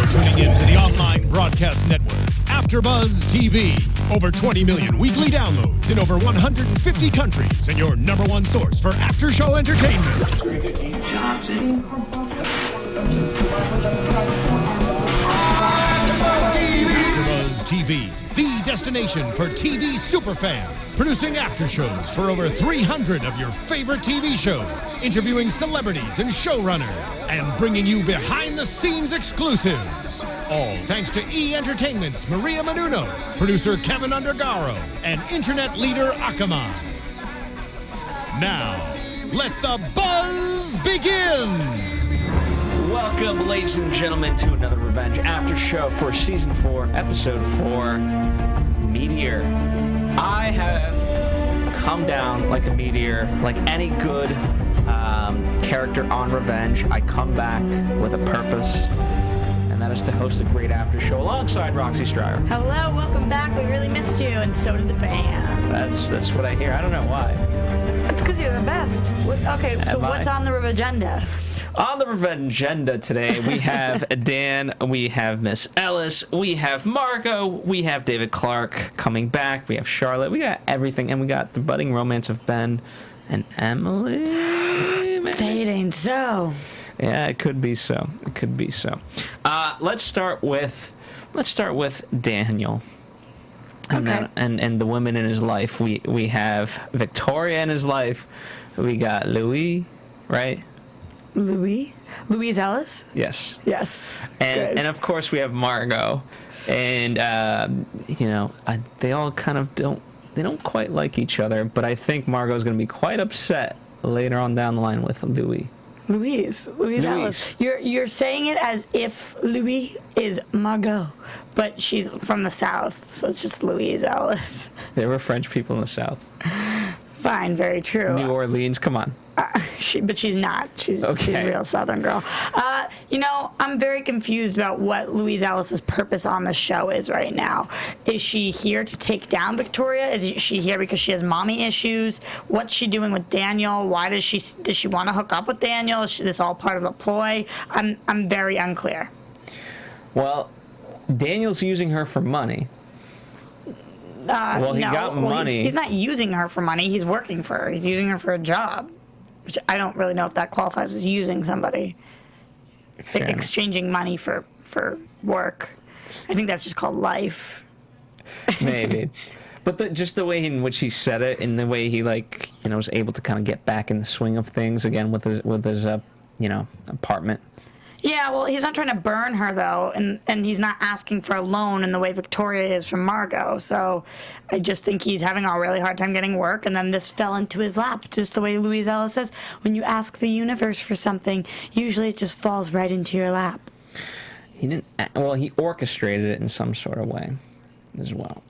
tuning in to the online broadcast network, AFTERBUZZ TV. Over 20 million weekly downloads in over 150 countries, and your number one source for after-show entertainment. AFTERBUZZ TV, the destination for TV superfans. Producing aftershows for over 300 of your favorite TV shows. Interviewing celebrities and showrunners. And bringing you behind-the-scenes exclusives. All thanks to E! Entertainment's Maria Menounos, producer Kevin Undergaro, and internet leader Akamai. Now, let the buzz begin! Welcome, ladies and gentlemen, to another Revenge After Show for Season 4, Episode 4, Meteor. I have come down like a meteor, like any good character on Revenge. I come back with a purpose, and that is to host a great after show alongside Roxy Striar. Hello, welcome back. We really missed you, and so did the fans. That's what I hear. I don't know why. It's because you're the best. Okay, so what's on the Revenge agenda? On the Revenge agenda today, we have Dan, we have Miss Ellis, we have Margot, we have David Clark coming back, we have Charlotte, we got everything, and we got the budding romance of Ben and Emily. Say it ain't so. Yeah, it could be so. It could be so. Let's start with Daniel. Okay. And the women in his life. We have Victoria in his life. We got Louis, right? Louise Ellis? Yes. Yes. And of course we have Margot. And they all kind of don't quite like each other, but I think Margot's going to be quite upset later on down the line with Louise Ellis. You're saying it as if Louis is Margot, but she's from the South, so it's just Louise Ellis. There were French people in the South. Fine, very true. New Orleans, come on. But she's not. She's a real Southern girl. I'm very confused about what Louise Ellis's purpose on the show is right now. Is she here to take down Victoria? Is she here because she has mommy issues? What's she doing with Daniel? Why does she want to hook up with Daniel? Is this all part of a ploy? I'm very unclear. Well, Daniel's using her for money. He got money. He's not using her for money. He's working for her. He's using her for a job, which I don't really know if that qualifies as using somebody. Exchanging money for work. I think that's just called life. Maybe. But just the way in which he said it, and the way he was able to kind of get back in the swing of things again with his apartment. Yeah, well, he's not trying to burn her, though, and he's not asking for a loan in the way Victoria is from Margot, so I just think he's having a really hard time getting work, and then this fell into his lap, just the way Louise Ellis says, when you ask the universe for something, usually it just falls right into your lap. He orchestrated it in some sort of way as well.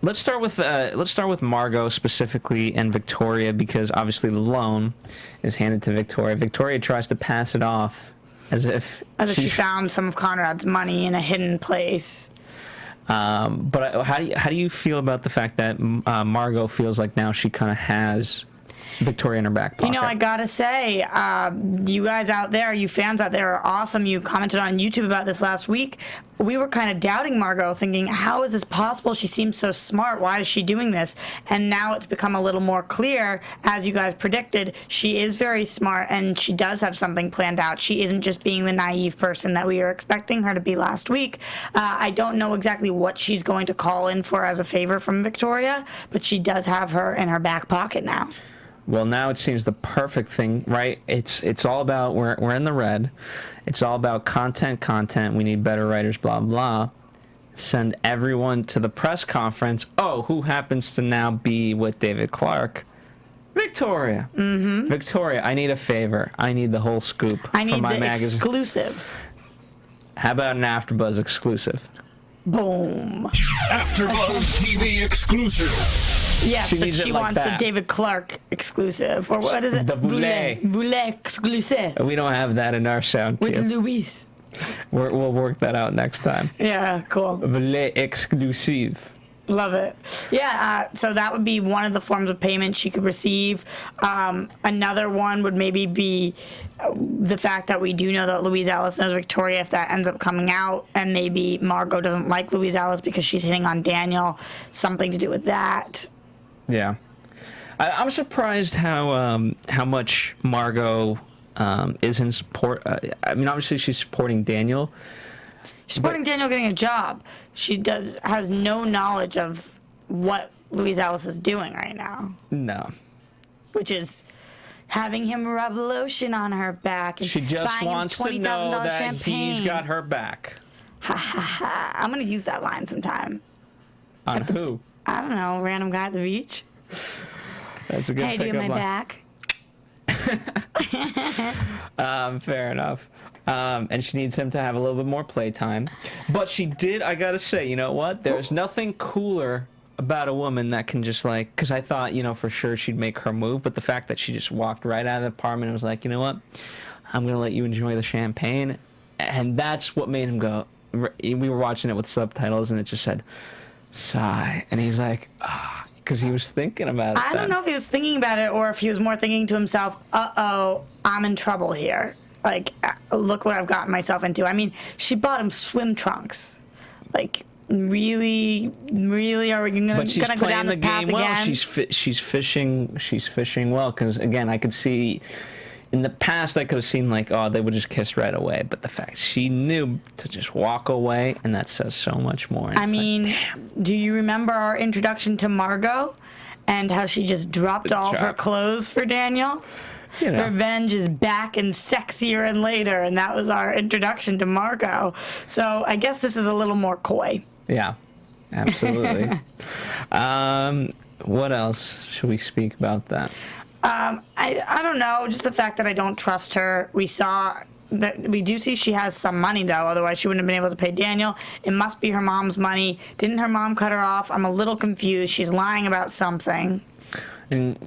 Let's start with Margot specifically and Victoria, because obviously the loan is handed to Victoria. Victoria tries to pass it off as if she found some of Conrad's money in a hidden place. But how do you feel about the fact that Margot feels like now she kind of has Victoria in her back pocket? I gotta say, you guys out there, you fans out there are awesome. You commented on YouTube about this last week. We were kind of doubting Margot, thinking, how is this possible? She seems so smart. Why is she doing this? And now it's become a little more clear, as you guys predicted. She is very smart, and she does have something planned out. She isn't just being the naive person that we were expecting her to be last week. I don't know exactly what she's going to call in for as a favor from Victoria, but she does have her in her back pocket now. Well, now it seems the perfect thing, right? It's all about, we're in the red. It's all about content. We need better writers, blah, blah. Send everyone to the press conference. Oh, who happens to now be with David Clark? Victoria. Mm-hmm. Victoria, I need a favor. I need the whole scoop for my magazine. I need the exclusive. How about an AfterBuzz exclusive? Boom. AfterBuzz TV exclusive. Yes, but she wants the David Clark exclusive. Or what is it? The Voulet exclusive. We don't have that in our sound cue. With Louise. We'll work that out next time. Yeah, cool. Voulet exclusive. Love it. Yeah, so that would be one of the forms of payment she could receive. Another one would maybe be the fact that we do know that Louise Ellis knows Victoria, if that ends up coming out, and maybe Margot doesn't like Louise Ellis because she's hitting on Daniel. Something to do with that. Yeah. I'm surprised how much Margot is in support. I mean, obviously she's supporting Daniel. She's supporting Daniel getting a job. She has no knowledge of what Louise Ellis is doing right now. No. Which is having him rub lotion on her back. And she just wants to know that champagne. He's got her back. Ha ha ha. I'm going to use that line sometime. On who? I don't know, random guy at the beach. That's a good Hey, do you have my back? Fair enough. And she needs him to have a little bit more playtime. But she did, I gotta say, you know what? There's nothing cooler about a woman that can just like, because I thought, for sure she'd make her move, but the fact that she just walked right out of the apartment and was like, you know what? I'm gonna let you enjoy the champagne. And that's what made him go. We were watching it with subtitles and it just said, sigh. And he's like, ah. Because he was thinking about it. I don't know if he was thinking about it or if he was more thinking to himself, uh-oh, I'm in trouble here. Like, look what I've gotten myself into. I mean, she bought him swim trunks. Like, really are we gonna go down this path again? Well. She's fishing well. Because again, I could see in the past I could have seen like, oh, they would just kiss right away. But the fact she knew to just walk away, and that says so much more. And I mean, do you remember our introduction to Margot and how she just dropped all of her clothes for Daniel? Revenge is back and sexier and later, and that was our introduction to Margot. So I guess this is a little more coy. Yeah, absolutely. What else should we speak about that? I don't know, just the fact that I don't trust her. We do see she has some money, though, otherwise she wouldn't have been able to pay Daniel. It must be her mom's money. Didn't her mom cut her off? I'm a little confused. She's lying about something. And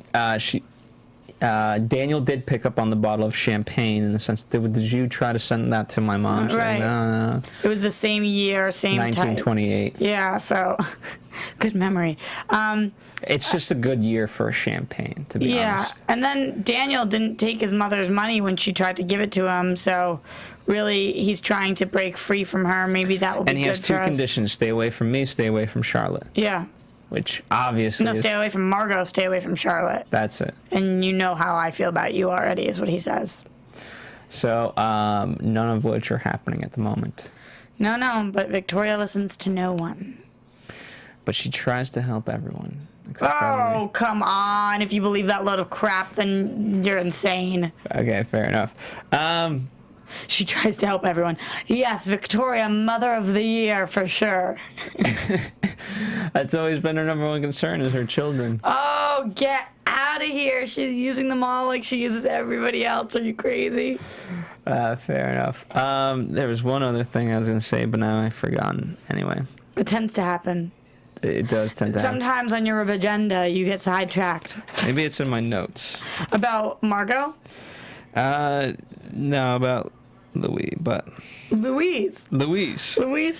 Daniel did pick up on the bottle of champagne in the sense that, did you try to send that to my mom? Right. No. It was the same year, same 1928. type. Yeah, so good memory. It's just a good year for champagne, to be honest. Yeah, and then Daniel didn't take his mother's money when she tried to give it to him, so really he's trying to break free from her. Maybe that will be good for us. And he has two conditions: stay away from me, stay away from Charlotte. Yeah. Which obviously stay away from Margot, stay away from Charlotte. That's it. And you know how I feel about you already, is what he says. So, none of which are happening at the moment. No, but Victoria listens to no one. But she tries to help everyone. Oh, come on. If you believe that load of crap, then you're insane. Okay, fair enough. She tries to help everyone. Yes, Victoria, Mother of the Year, for sure. That's always been her number one concern, is her children. Oh, get out of here. She's using them all like she uses everybody else. Are you crazy? Fair enough. There was one other thing I was going to say, but now I've forgotten. Anyway. It tends to happen. It does tend to happen. Sometimes on your agenda, you get sidetracked. Maybe it's in my notes. About Margot? No, about Louis, but... Louise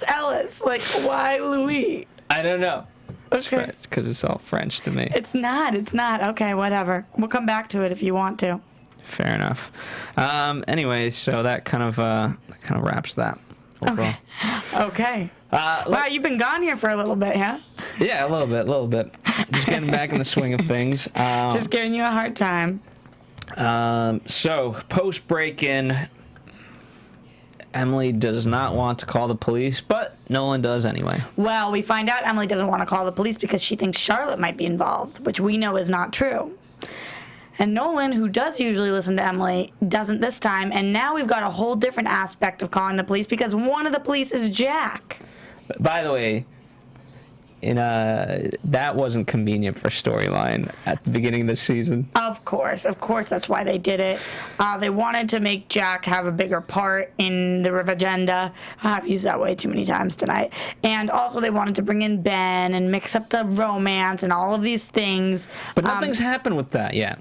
Ellis. Like, why Louis? I don't know. It's okay. French, because it's all French to me. It's not. Okay, whatever. We'll come back to it if you want to. Fair enough. Anyway, so that kind of wraps that. Overall. Okay. Wow, you've been gone here for a little bit, huh? Yeah, a little bit. Just getting back in the swing of things. Just giving you a hard time. So, post-break-in, Emily does not want to call the police, but Nolan does anyway. Well, we find out Emily doesn't want to call the police because she thinks Charlotte might be involved, which we know is not true. And Nolan, who does usually listen to Emily, doesn't this time, and now we've got a whole different aspect of calling the police because one of the police is Jack. By the way, that wasn't convenient for storyline at the beginning of the season. Of course, that's why they did it. They wanted to make Jack have a bigger part in the agenda. I've used that way too many times tonight. And also they wanted to bring in Ben and mix up the romance and all of these things. But nothing's happened with that yet.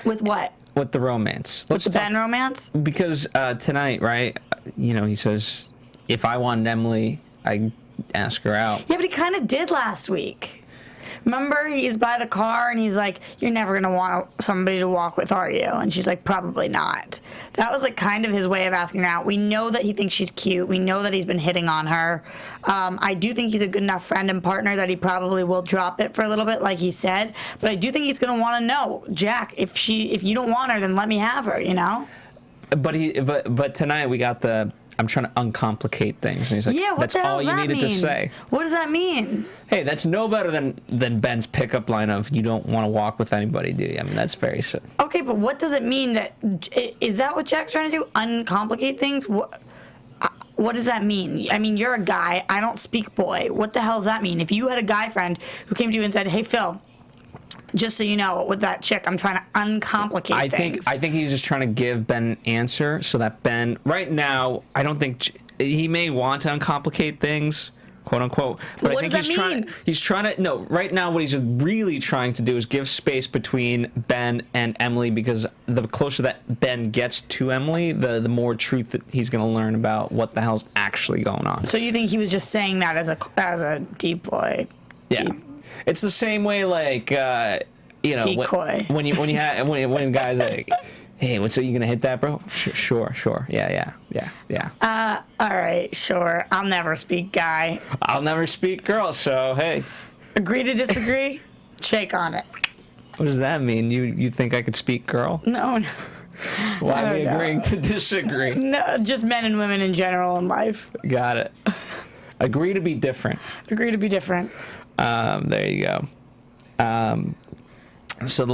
With what? With the romance. With the Ben romance? Because tonight, right, he says, if I wanted Emily, I ask her out. Yeah, but he kind of did last week. Remember, he's by the car and he's like, "You're never going to want somebody to walk with, are you?" And she's like, "Probably not." That was like kind of his way of asking her out. We know that he thinks she's cute. We know that he's been hitting on her. I do think he's a good enough friend and partner that he probably will drop it for a little bit, like he said. But I do think he's going to want to know, Jack, if you don't want her, then let me have her, you know? But tonight we got I'm trying to uncomplicate things. And he's like, yeah, what that's the hell all does you that needed mean? to say. What does that mean? Hey, that's no better than Ben's pickup line of, "You don't want to walk with anybody, do you?" I mean, that's very simple. Okay, but what does it mean? Is that what Jack's trying to do? Uncomplicate things? What does that mean? I mean, you're a guy. I don't speak boy. What the hell does that mean? If you had a guy friend who came to you and said, "Hey, Phil, just so you know, with that chick, I'm trying to uncomplicate things." I think he's just trying to give Ben an answer so that Ben, right now, I don't think he may want to uncomplicate things, quote unquote. But What I think does that mean? he's trying to. No, right now, what he's just really trying to do is give space between Ben and Emily, because the closer that Ben gets to Emily, the more truth that he's going to learn about what the hell's actually going on. So you think he was just saying that as a deploy? Yeah. It's the same way, like, Decoy. when guys like, "Hey, so you gonna hit that, bro?" Sure. Yeah. All right, sure. I'll never speak guy. I'll never speak girl, so hey. Agree to disagree? Shake on it. What does that mean? You think I could speak girl? No. Why are we don't know. agreeing to disagree? No, just men and women in general in life. Got it. Agree to be different. Agree to be different. There you go. So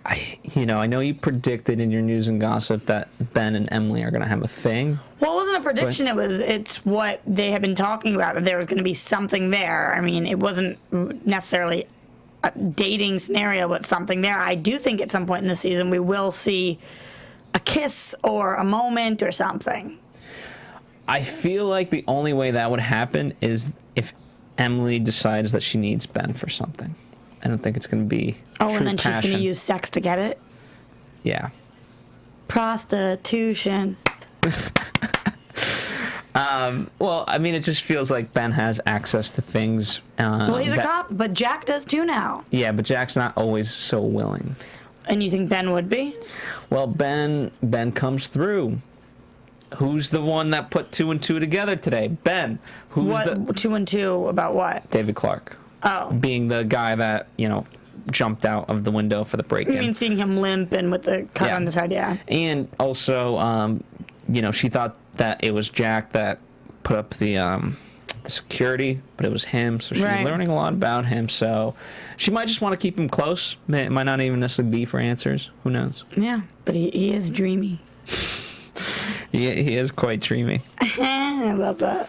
I know you predicted in your news and gossip that Ben and Emily are gonna have a thing. Well, it wasn't a prediction. It's what they had been talking about, that there was going to be something there. I mean, it wasn't necessarily a dating scenario, but something there. I do think at some point in the season we will see a kiss or a moment or something. I feel like the only way that would happen is if Emily decides that she needs Ben for something. I don't think it's going to be Oh, true and then she's going passion. to use sex to get it? Yeah. Prostitution. Well, I mean, it just feels like Ben has access to things. Well, he's a cop, but Jack does too now. Yeah, but Jack's not always so willing. And you think Ben would be? Well, Ben comes through. Who's the one that put 2 and 2 together today? Ben. Who's What? 2 and 2 about what? David Clark. Oh. Being the guy that, jumped out of the window for the break-in. You mean seeing him limp and with the cut on his head, yeah. And also, she thought that it was Jack that put up the security, but it was him. So she's learning a lot about him. So she might just want to keep him close. It might not even necessarily be for answers. Who knows? Yeah, but he is dreamy. He is quite dreamy. I love that.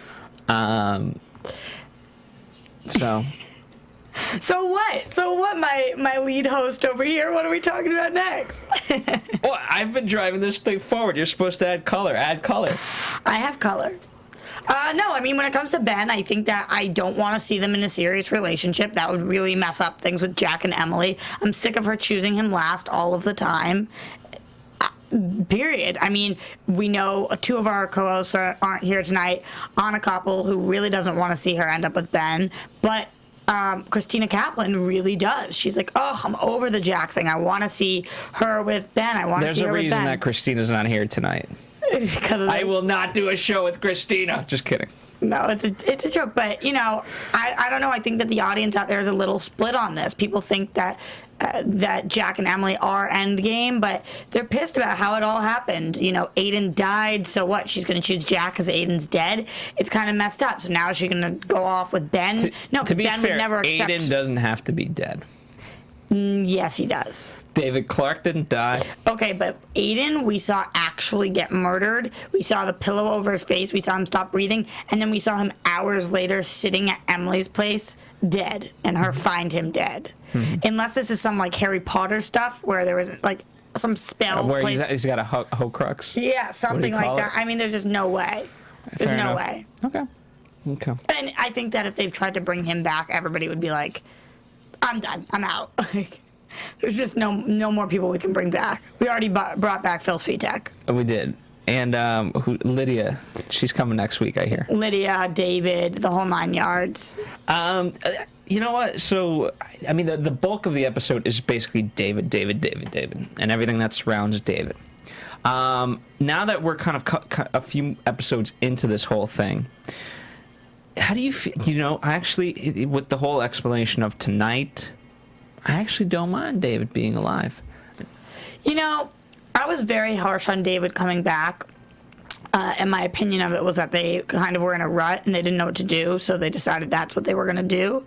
So what, my lead host over here? What are we talking about next? Well, I've been driving this thing forward. You're supposed to add color. Add color. I have color. No, I mean, when it comes to Ben, I think that I don't want to see them in a serious relationship. That would really mess up things with Jack and Emily. I'm sick of her choosing him last all of the time. Period. I mean, we know 2 of our co-hosts aren't here tonight. Anna Koppel, who really doesn't want to see her end up with Ben, but Christina Kaplan really does. She's like, "Oh, I'm over the Jack thing. I want to see her with Ben. I want to see her with Ben." There's a reason that Christina's not here tonight. Because of I will not do a show with Christina. Just kidding. No, it's a joke. But, I don't know. I think that the audience out there is a little split on this. People think that Jack and Emily are endgame, but they're pissed about how it all happened. Aiden died, so what? She's going to choose Jack because Aiden's dead? It's kind of messed up. So now is she going to go off with Ben? No, to be Ben fair, would never accept. Aiden doesn't have to be dead. Yes, he does. David Clark didn't die. Okay, but Aiden, we saw actually get murdered. We saw the pillow over his face. We saw him stop breathing. And then we saw him hours later sitting at Emily's place, dead, and her find him dead. Mm-hmm. Unless this is some, Harry Potter stuff where there was, some spell. Where he's got a Horcrux? Yeah, something like that. I mean, there's just no way. There's Fair no enough. way. Okay. And I think that if they've tried to bring him back, everybody would be like, "I'm done. I'm out." There's just no more people we can bring back. We already brought back Phil Svitek. We did. And Lydia, she's coming next week, I hear. Lydia, David, the whole 9 yards. You know what? So, I mean, the bulk of the episode is basically David, and everything that surrounds David. Now that we're kind of a few episodes into this whole thing, how do you feel? You know, I actually, with the whole explanation of tonight, I actually don't mind David being alive. You know, I was very harsh on David coming back. And my opinion of it was that they kind of were in a rut and they didn't know what to do, so they decided that's what they were going to do.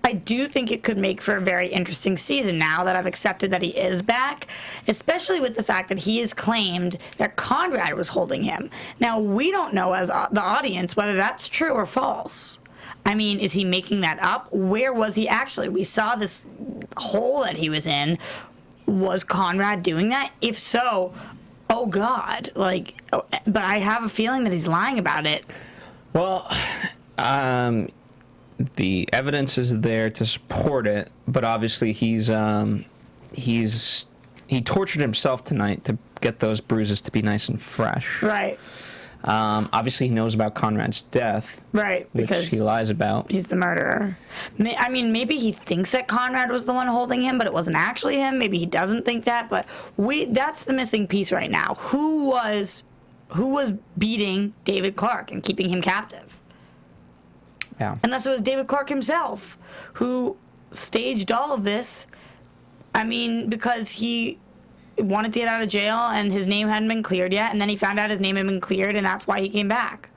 I do think it could make for a very interesting season now that I've accepted that he is back, especially with the fact that he has claimed that Conrad was holding him. Now, we don't know as the audience whether that's true or false. I mean, is he making that up? Where was he actually? We saw this hole that he was in. Was Conrad doing that? If so, oh God, but I have a feeling that he's lying about it. Well, the evidence is there to support it, but obviously he tortured himself tonight to get those bruises to be nice and fresh. Right. Obviously he knows about Conrad's death. Right, because which he lies about. He's the murderer. I mean, maybe he thinks that Conrad was the one holding him, but it wasn't actually him. Maybe he doesn't think that, but that's the missing piece right now. Who was beating David Clark and keeping him captive? Yeah. Unless it was David Clark himself who staged all of this. I mean, because he wanted to get out of jail and his name hadn't been cleared yet, and then he found out his name had been cleared, and that's why he came back.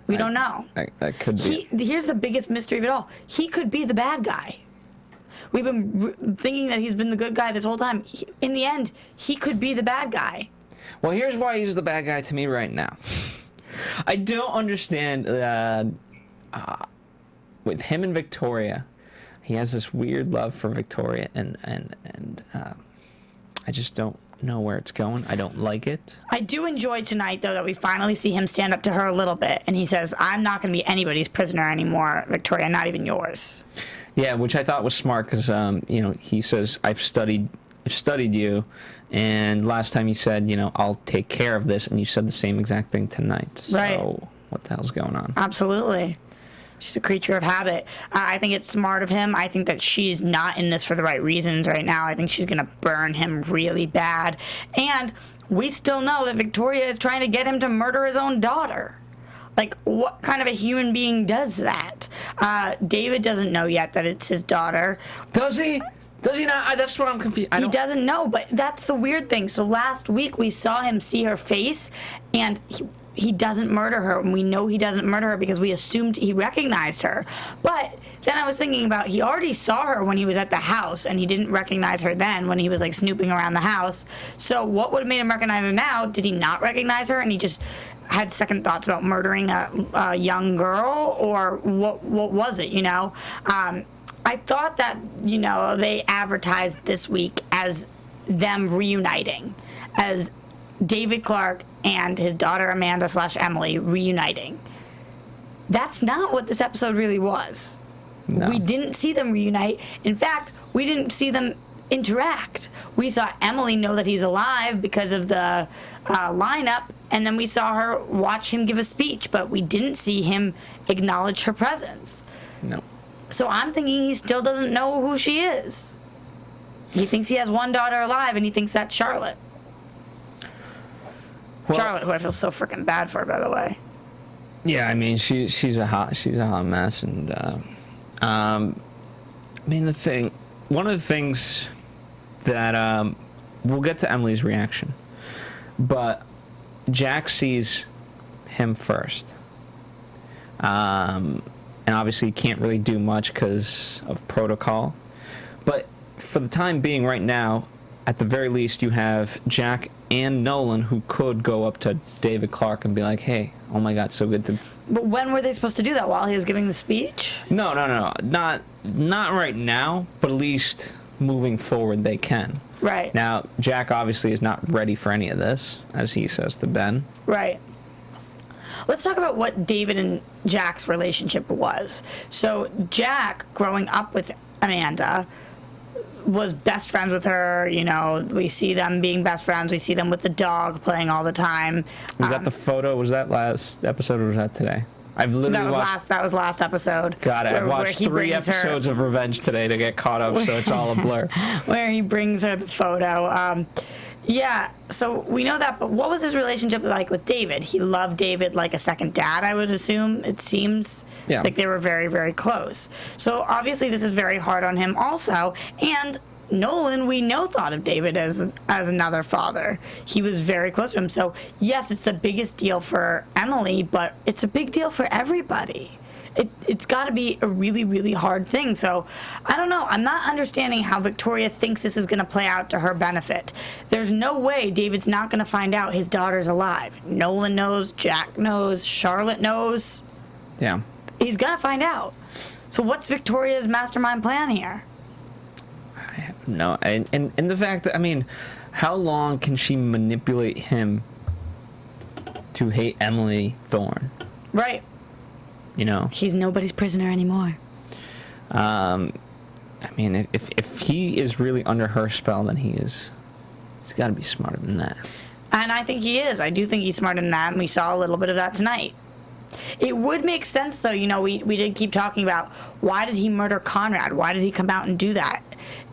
We don't know. That could be. Here's the biggest mystery of it all. He could be the bad guy. We've been thinking that he's been the good guy this whole time. In the end, he could be the bad guy. Well, here's why he's the bad guy to me right now. I don't understand with him and Victoria. He has this weird love for Victoria, and I just don't know where it's going. I don't like it. I do enjoy tonight, though, that we finally see him stand up to her a little bit, and he says, "I'm not going to be anybody's prisoner anymore, Victoria, not even yours." Yeah, which I thought was smart because he says, "I've studied you," and last time he said, "I'll take care of this," and you said the same exact thing tonight. So right. What the hell's going on? Absolutely. She's a creature of habit. I think it's smart of him. I think that she's not in this for the right reasons right now. I think she's going to burn him really bad. And we still know that Victoria is trying to get him to murder his own daughter. Like, what kind of a human being does that? David doesn't know yet that it's his daughter. Does he? Does he not? That's what I'm confused. He doesn't know, but that's the weird thing. So last week we saw him see her face, and he doesn't murder her, and we know he doesn't murder her because we assumed he recognized her. But then I was thinking about, he already saw her when he was at the house, and he didn't recognize her then when he was like snooping around the house. So what would have made him recognize her now? Did he not recognize her, and he just had second thoughts about murdering a young girl, or what was it? I thought that they advertised this week as them reuniting, as David Clark and his daughter Amanda / Emily reuniting. That's not what this episode really was. No. We didn't see them reunite. In fact, we didn't see them interact. We saw Emily know that he's alive because of the lineup, and then we saw her watch him give a speech, but we didn't see him acknowledge her presence. No. So I'm thinking he still doesn't know who she is. He thinks he has one daughter alive, and he thinks that's Charlotte. Well, Charlotte, who I feel so freaking bad for, by the way. Yeah, I mean, she's a hot mess, and one of the things that we'll get to Emily's reaction, but Jack sees him first, and obviously can't really do much because of protocol. But for the time being, right now, at the very least, you have Jack and Nolan who could go up to David Clark and be like, "Hey, oh my God, so good to." But when were they supposed to do that? While he was giving the speech? No, not right now. But at least moving forward, they can. Right. Now, Jack obviously is not ready for any of this, as he says to Ben. Right. Let's talk about what David and Jack's relationship was. So Jack, growing up with Amanda, was best friends with her. You know, we see them being best friends. We see them with the dog playing all the time. We got the photo. Was that last episode or was that today? I've literally watched. That was last episode. Got it. I've watched 3 episodes of Revenge today to get caught up, so it's all a blur. Where he brings her the photo. Yeah, so we know that, but what was his relationship like with David? He loved David like a second dad, I would assume. It seems like they were very, very close. So obviously this is very hard on him also. And Nolan, we know, thought of David as another father. He was very close to him. So yes, it's the biggest deal for Emily, but it's a big deal for everybody. It's got to be a really, really hard thing. So, I don't know. I'm not understanding how Victoria thinks this is going to play out to her benefit. There's no way David's not going to find out his daughter's alive. Nolan knows, Jack knows, Charlotte knows. Yeah. He's going to find out. So, what's Victoria's mastermind plan here? I have no. And the fact that, I mean, how long can she manipulate him to hate Emily Thorne? Right. You know, he's nobody's prisoner anymore. I mean, if he is really under her spell, then he's got to be smarter than that. And I think he is. I do think he's smarter than that, and we saw a little bit of that tonight. It would make sense, though. You know, we did keep talking about why did he murder Conrad? Why did he come out and do that?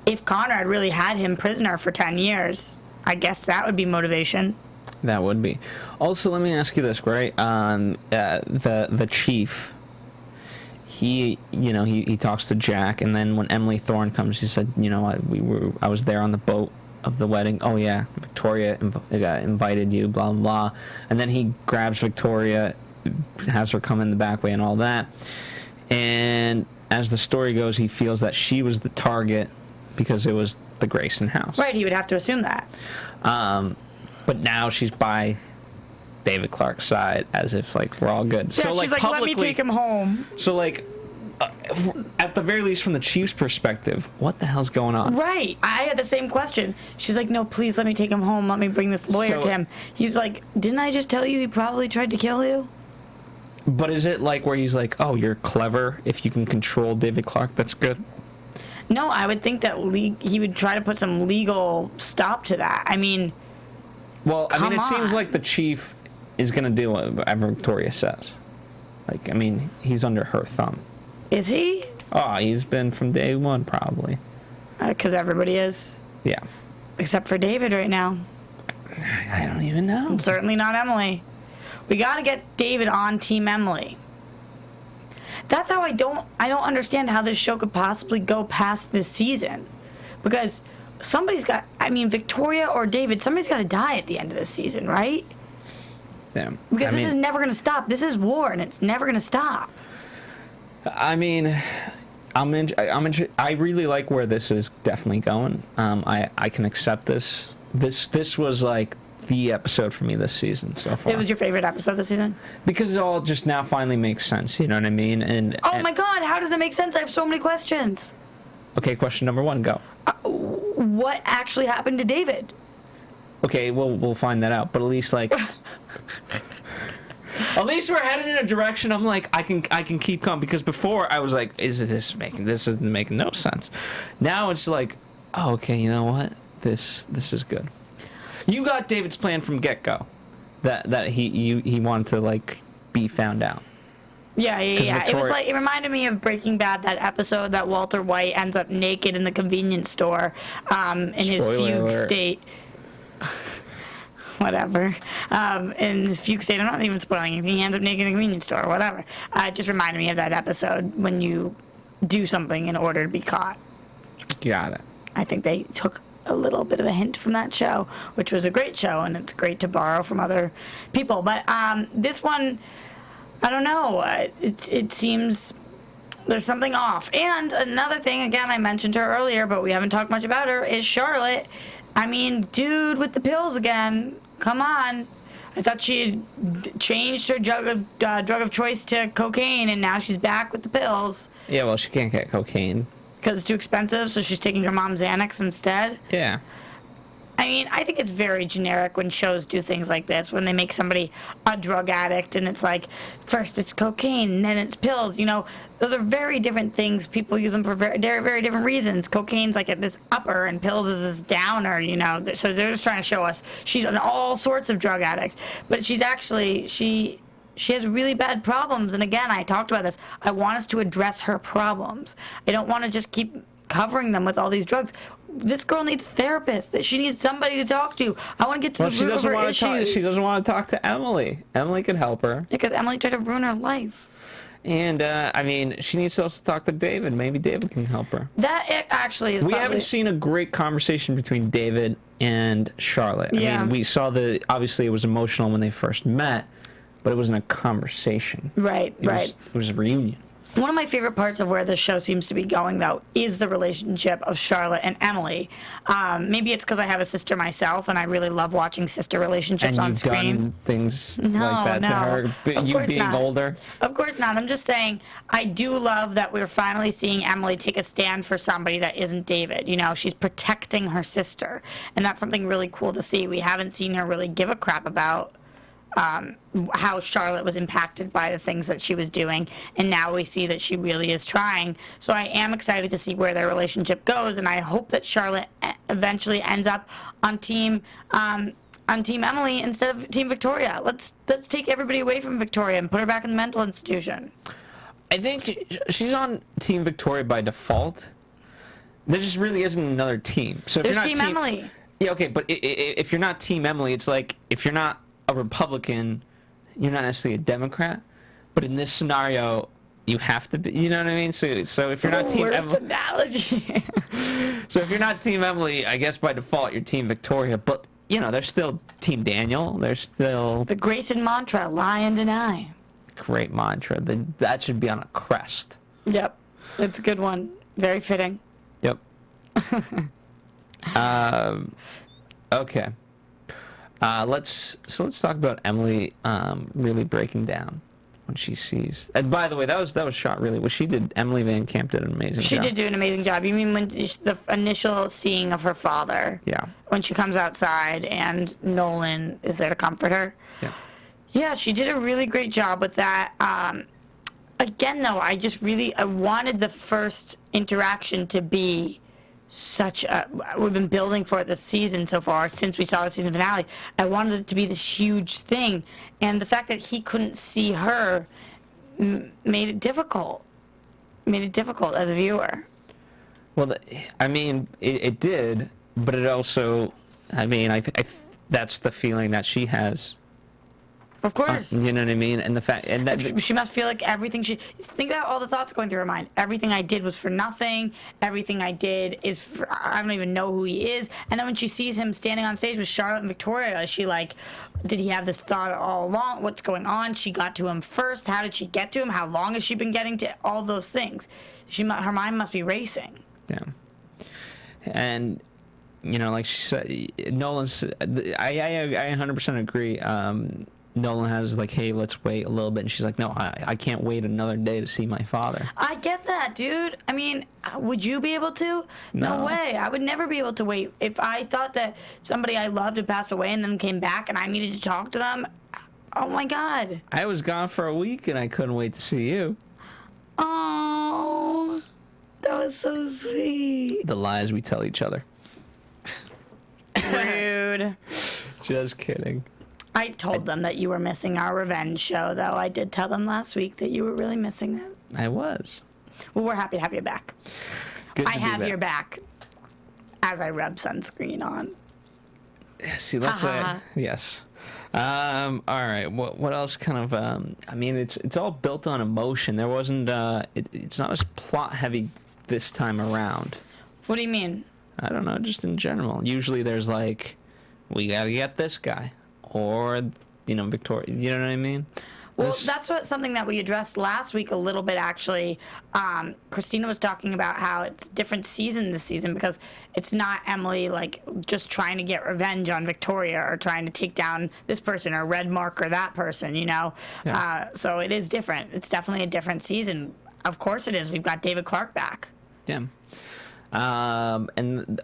If Conrad really had him prisoner for 10 years, I guess that would be motivation. That would be. Also, let me ask you this, right? The chief, he talks to Jack, and then when Emily Thorne comes, he said, you know, I was there on the boat of the wedding. Oh yeah, Victoria invited you, blah blah blah. And then he grabs Victoria, has her come in the back way and all that. And as the story goes, he feels that she was the target because it was the Grayson house. Right, he would have to assume that. But now she's by David Clark's side as if, like, we're all good. Yeah, so, she's like, let me take him home. So, like, at the very least, from the Chief's perspective, what the hell's going on? Right. I had the same question. She's like, no, please let me take him home. Let me bring this lawyer to him. He's like, didn't I just tell you he probably tried to kill you? But is it like where he's like, oh, you're clever. If you can control David Clark, that's good? No, I would think that he would try to put some legal stop to that. I mean... Well, I mean, it seems like the chief is going to do whatever Victoria says. Like, I mean, he's under her thumb. Is he? Oh, he's been from day one, probably. Because everybody is. Yeah. Except for David right now. I don't even know. And certainly not Emily. We got to get David on Team Emily. That's how I don't understand how this show could possibly go past this season. Because... somebody's got, I mean, Victoria or David, somebody's got to die at the end of this season, right? Yeah. Because this is never going to stop. This is war, and it's never going to stop. I mean, I really like where this is definitely going. I can accept this. This was like the episode for me this season so far. It was your favorite episode this season? Because it all just now finally makes sense, you know what I mean? My God, how does it make sense? I have so many questions. Okay, question number 1, go. What actually happened to David? Okay, we'll find that out. But at least like, at least we're headed in a direction. I'm like, I can keep calm, because before I was like, this isn't making no sense. Now it's like, oh, okay, you know what? This is good. You got David's plan from get-go, that he wanted to like be found out. Yeah. It was like, it reminded me of Breaking Bad, that episode that Walter White ends up naked in the convenience store, in his fugue state. Whatever. In his fugue state, I'm not even spoiling anything. He ends up naked in a convenience store, or whatever. It just reminded me of that episode when you do something in order to be caught. Got it. I think they took a little bit of a hint from that show, which was a great show, and it's great to borrow from other people. But this one, I don't know. It seems there's something off. And another thing, again, I mentioned her earlier, but we haven't talked much about her, is Charlotte. I mean, dude with the pills again. Come on. I thought she had changed her drug of choice to cocaine, and now she's back with the pills. Yeah, well, she can't get cocaine. Because it's too expensive, so she's taking her mom's Xanax instead. Yeah. I mean, I think it's very generic when shows do things like this, when they make somebody a drug addict and it's like, first it's cocaine and then it's pills. You know, those are very different things. People use them for very, very different reasons. Cocaine's like at this upper and pills is this downer, you know. So they're just trying to show us she's an all sorts of drug addict. But she's actually, she has really bad problems. And again, I talked about this. I want us to address her problems. I don't want to just keep covering them with all these drugs. This girl needs therapists. She needs somebody to talk to. I want to get to the root of her issues. She doesn't want to talk to Emily. Emily could help her. Because Emily tried to ruin her life. And, I mean, she needs to also talk to David. Maybe David can help her. That actually is We haven't seen a great conversation between David and Charlotte. I mean, we saw obviously it was emotional when they first met, but it wasn't a conversation. Right. It was a reunion. One of my favorite parts of where this show seems to be going, though, is the relationship of Charlotte and Emily. Maybe it's because I have a sister myself, and I really love watching sister relationships on screen. And you've done things like that to her, you being older? Of course not. I'm just saying, I do love that we're finally seeing Emily take a stand for somebody that isn't David. You know, she's protecting her sister, and that's something really cool to see. We haven't seen her really give a crap about how Charlotte was impacted by the things that she was doing, and now we see that she really is trying. So I am excited to see where their relationship goes, and I hope that Charlotte eventually ends up on Team Emily instead of Team Victoria. Let's take everybody away from Victoria and put her back in the mental institution. I think she's on Team Victoria by default. There just really isn't another team. So if There's you're not Team Emily. Yeah, okay, but if you're not Team Emily, it's like if you're not a Republican, you're not necessarily a Democrat. But in this scenario, you have to be. You know what I mean? So if you're not Team Emily, analogy. so if you're not Team Emily, I guess by default you're Team Victoria. But you know, there's still Team Daniel. There's still the Grayson mantra: lie and deny. Great mantra. That should be on a crest. Yep, it's a good one. Very fitting. Yep. Okay. Let's talk about Emily really breaking down when she sees. And by the way, that was shot really. What she did, Emily Van Camp did an amazing job. She did do an amazing job. You mean when the initial seeing of her father? Yeah. When she comes outside and Nolan is there to comfort her. Yeah. Yeah, she did a really great job with that. Again, though, I wanted the first interaction to be such a, we've been building for it this season so far, since we saw the season finale. I wanted it to be this huge thing, and the fact that he couldn't see her made it difficult as a viewer. Well, I mean, it did, but it also, I mean, I that's the feeling that she has. Of course. You know what I mean? And the fact, and that she must feel like everything think about all the thoughts going through her mind. Everything I did was for nothing. Everything I did is for, I don't even know who he is. And then when she sees him standing on stage with Charlotte and Victoria, is she like, did he have this thought all along? What's going on? She got to him first. How did she get to him? How long has she been getting to all those things? Her mind must be racing. Yeah. And you know, like she said, Nolan's. I 100% agree. Nolan has like, hey, let's wait a little bit, and she's like, no, I can't wait another day to see my father. I get that, dude. I mean, would you be able to? No way. I would never be able to wait. If I thought that somebody I loved had passed away and then came back and I needed to talk to them, oh my God. I was gone for a week and I couldn't wait to see you. Oh, that was so sweet. The lies we tell each other. Rude. Just kidding. I told them that you were missing our revenge show, though. I did tell them last week that you were really missing that. I was. Well, we're happy to have you back. Good to I have your back as I rub sunscreen on. See, look that. Yes. All right. What else kind of? I mean, it's all built on emotion. There wasn't. It's not as plot heavy this time around. What do you mean? I don't know. Just in general. Usually, there's like, we gotta get this guy. Or, you know, Victoria, you know what I mean? Well, that's something that we addressed last week a little bit, actually. Christina was talking about how it's different season this season because it's not Emily, like, just trying to get revenge on Victoria or trying to take down this person or red mark or that person, you know? Yeah. So it is different. It's definitely a different season. Of course it is. We've got David Clark back. Yeah. And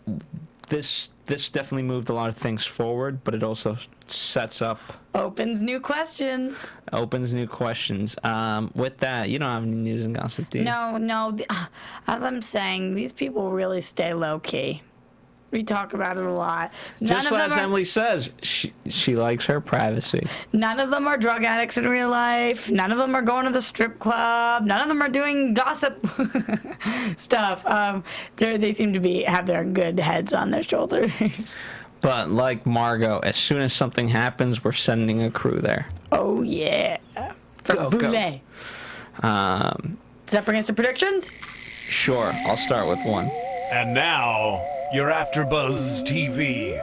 this definitely moved a lot of things forward, but it also sets up. Opens new questions. With that, you don't have any news and gossip, do you? No. As I'm saying, these people really stay low key. We talk about it a lot. Just as Emily says, she likes her privacy. None of them are drug addicts in real life. None of them are going to the strip club. None of them are doing gossip stuff. They seem to have their good heads on their shoulders. But like Margot, as soon as something happens, we're sending a crew there. Oh, yeah. Go. Does that bring us to predictions? Sure, I'll start with one. And now, your AfterBuzz TV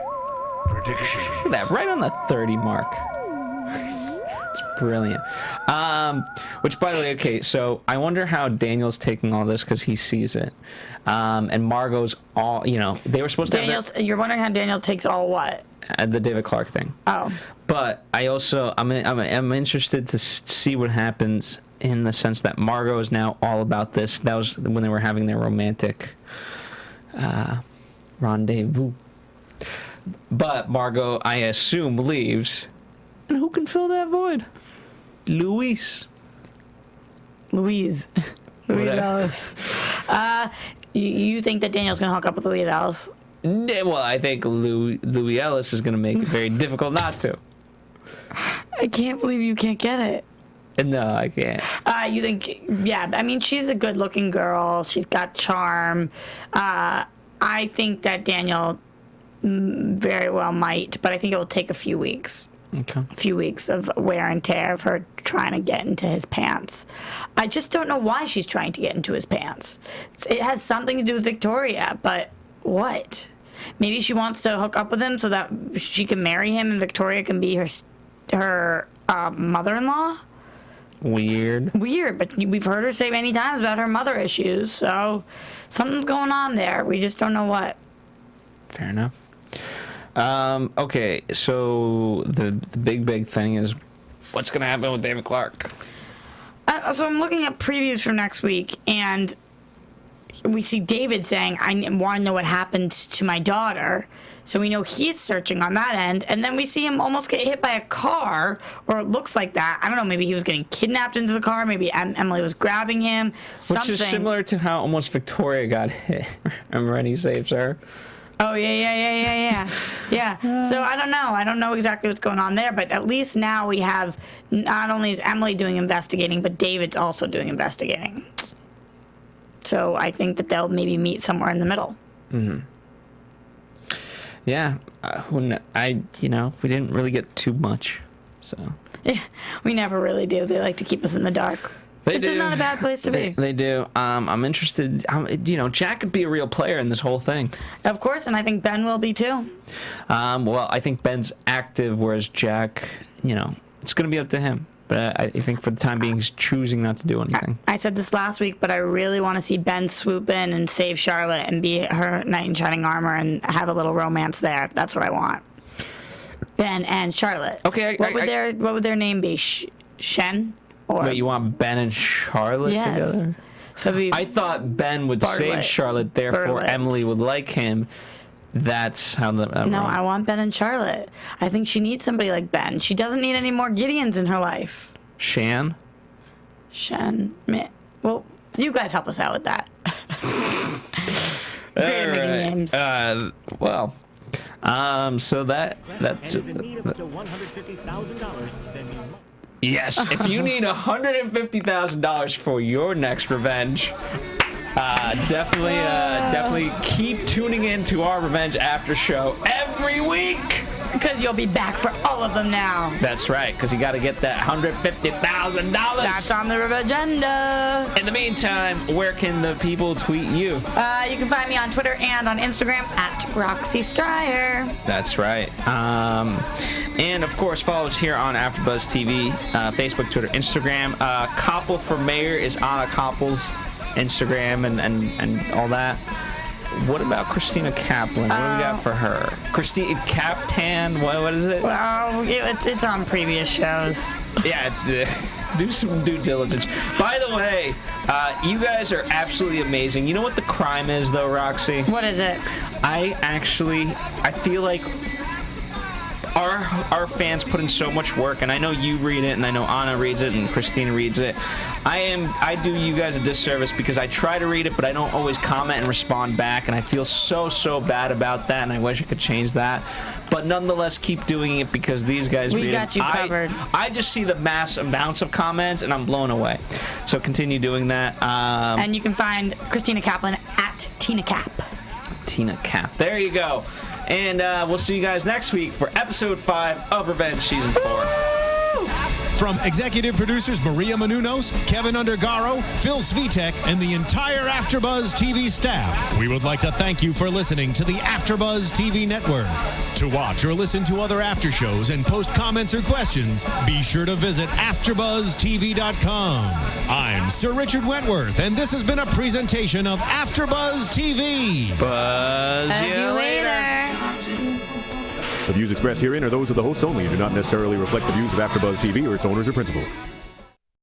predictions. Look at that, right on the 30 mark. It's brilliant. Which, by the way, okay, so I wonder how Daniel's taking all this because he sees it. And Margot's all, they were supposed to have You're wondering how Daniel takes all what? the David Clark thing. Oh. But I also, I'm interested to see what happens in the sense that Margot is now all about this. That was when they were having their romantic rendezvous. But Margot, I assume, leaves. And who can fill that void? Louise Ellis. You think that Daniel's going to hook up with Louise Ellis? Well, I think Louis Ellis is going to make it very difficult not to. I can't believe you can't get it. No, I can't. You think, yeah, I mean, she's a good-looking girl. She's got charm. I think that Daniel very well might, but I think it will take a few weeks. Okay. A few weeks of wear and tear of her trying to get into his pants. I just don't know why she's trying to get into his pants. It has something to do with Victoria, but what? Maybe she wants to hook up with him so that she can marry him and Victoria can be her mother-in-law? Weird, but we've heard her say many times about her mother issues, so something's going on there. We just don't know what. Fair enough. Okay, so the big thing is what's going to happen with David Clark? So I'm looking at previews for next week, and we see David saying, I want to know what happened to my daughter. So we know he's searching on that end. And then we see him almost get hit by a car, or it looks like that. I don't know, maybe he was getting kidnapped into the car. Maybe Emily was grabbing him. Something. Which is similar to how almost Victoria got hit. Remember when he saves her? Oh, yeah. So I don't know. I don't know exactly what's going on there. But at least now we have, not only is Emily doing investigating, but David's also doing investigating. So I think that they'll maybe meet somewhere in the middle. Mm-hmm. Yeah, we didn't really get too much, so. Yeah, we never really do. They like to keep us in the dark. Which is not a bad place to be. They do. I'm interested. Jack could be a real player in this whole thing. Of course, and I think Ben will be too. Well, I think Ben's active, whereas Jack, it's going to be up to him. But I think for the time being, he's choosing not to do anything. I said this last week, but I really want to see Ben swoop in and save Charlotte and be her knight in shining armor and have a little romance there. That's what I want. Ben and Charlotte. Okay. What would their name be? Shen? Or wait, you want Ben and Charlotte together? So I thought Ben would save Charlotte, therefore Emily would like him. That's how the... I want Ben and Charlotte. I think she needs somebody like Ben. She doesn't need any more Gideons in her life. Shen? Well, you guys help us out with that. Great at making names. So that's... Yes, if you need $150,000 for your next revenge... definitely keep tuning in to our Revenge After Show every week. Because you'll be back for all of them now. That's right, because you got to get that $150,000. That's on the Revengenda. In the meantime, where can the people tweet you? You can find me on Twitter and on Instagram at Roxy Striar. That's right. And of course, follow us here on AfterBuzz TV, Facebook, Twitter, Instagram. Koppel for Mayor is Anna Koppel's Instagram and all that. What about Christina Kaplan? What do we got for her? Christina Captan? What is it? Well, it's on previous shows. Yeah. Do some due diligence. By the way, you guys are absolutely amazing. You know what the crime is, though, Roxy? What is it? I feel like our fans put in so much work, and I know you read it, and I know Anna reads it, and Christina reads it. I do you guys a disservice because I try to read it, but I don't always comment and respond back, and I feel so bad about that, and I wish I could change that. But nonetheless, keep doing it because these guys read it. We got you covered. I just see the mass amounts of comments, and I'm blown away. So continue doing that. And you can find Christina Kaplan at Tina Cap. Tina Cap. There you go. And we'll see you guys next week for episode 5 of Revenge Season 4. From executive producers Maria Menounos, Kevin Undergaro, Phil Svitek, and the entire AfterBuzz TV staff, we would like to thank you for listening to the AfterBuzz TV network. To watch or listen to other after shows and post comments or questions, be sure to visit AfterBuzzTV.com. I'm Sir Richard Wentworth, and this has been a presentation of AfterBuzz TV. Buzz you later. The views expressed herein are those of the hosts only and do not necessarily reflect the views of AfterBuzz TV or its owners or principals.